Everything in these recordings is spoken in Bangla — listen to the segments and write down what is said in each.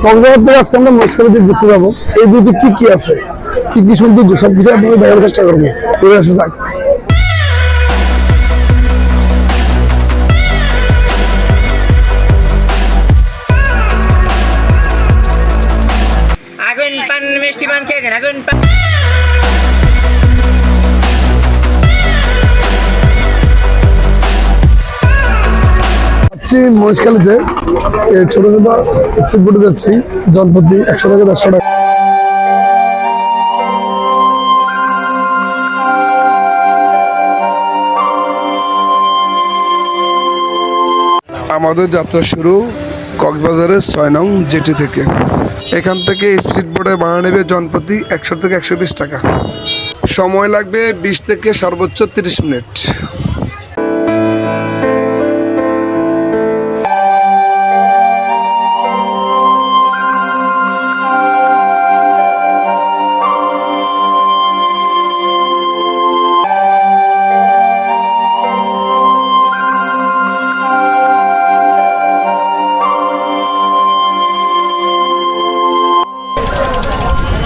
কক্সবাজার থেকে আজকে আমরা মহেশখালীতে ঘুরতে যাবো। এই দ্বীপে কি কি আছে, কি কি সৌন্দর্য, সবকিছু আপনাদের দেখার চেষ্টা করবো। ঘুরে আসা যাক। আগুন পান মিষ্টি পান খেয়ে গেন, আগুন পান। মহেশখালীতে ছোট ছোট স্পিড বোটে যাচ্ছি, জনপ্রতি 100 থেকে 150 টাকা। আমাদের যাত্রা শুরু কক্সবাজারের 6 নং জেটি থেকে। এখান থেকে স্পিড বোটে ভাড়া নেবে জনপ্রতি 100 থেকে 120 টাকা। সময় লাগবে 20 থেকে সর্বোচ্চ 30 মিনিট।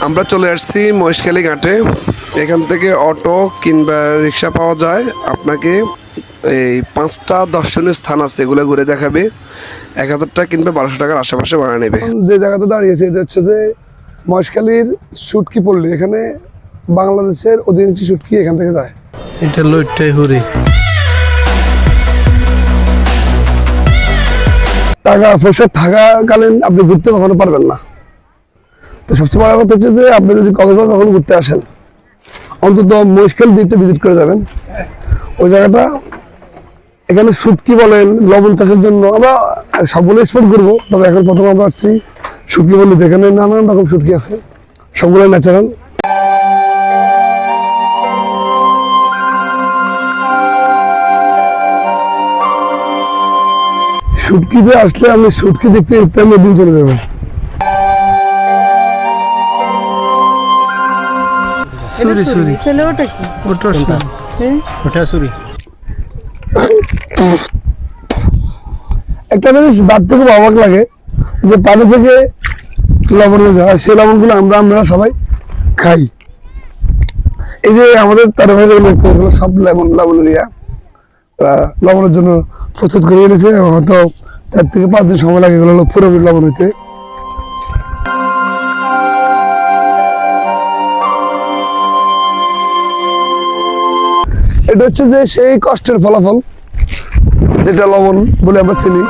আমরা চলে আসছি মহেশখালী ঘাটে। এখান থেকে অটো কিংবা রিক্সা পাওয়া যায়। আপনাকে এই 5টা দর্শনীয় স্থান আছে, এগুলো ঘুরে দেখাবে। 1000 টাকা কিংবা 1200 টাকার আশেপাশে ভাড়া নেবে। যে জায়গাতে দাঁড়িয়েছে এটা হচ্ছে যে মহেশখালীর শুটকি পল্লী। এখানে বাংলাদেশের অধিকাংশ শুটকি এখান থেকে যায়। এটা লইটাই হুরি টাকা পয়সা থাকাকালীন আপনি ঘুরতে কখনো পারবেন না। তো সবচেয়ে বড় কথা হচ্ছে যে আপনি যদি কক্সবাজার কখনো ঘুরতে আসেন, অন্তত মহেশখালী দ্বীপটা ভিজিট করে যাবেন। ওই জায়গাটা, এখানে শুটকি বলেন, লবণ চাষের জন্য আমরা সবগুলো স্পট ঘুরবো। তবে এখন প্রথম আমরা আসছি শুটকি বললিতে। এখানে নানান রকম শুটকি আছে, সবগুলো ন্যাচারাল। শুটকিতে আসলে আমি শুটকি দেখতে ইত্যাদি দিন চলে যাবো। সুরি সুরি তাহলে ওটা কি? ওটা সুরি, ওটা সুরি। একটা জিনিস বাদ থেকে অবাক লাগে যে পানি থেকে লবণ হয়ে যায়, সেই লবণগুলো আমরা সবাই খাই। এই যে আমাদের তারা ভাই যেগুলো সব লবণের লবণের জন্য প্রস্তুত করে এনেছে। হয়তো 4 থেকে 5 দিন সময় লাগে এগুলো পুরোপুরি লবণ হইতে। এটা হচ্ছে যে সেই কষ্টের ফলাফল, যেটা লবণ বলে আমরা চিনি।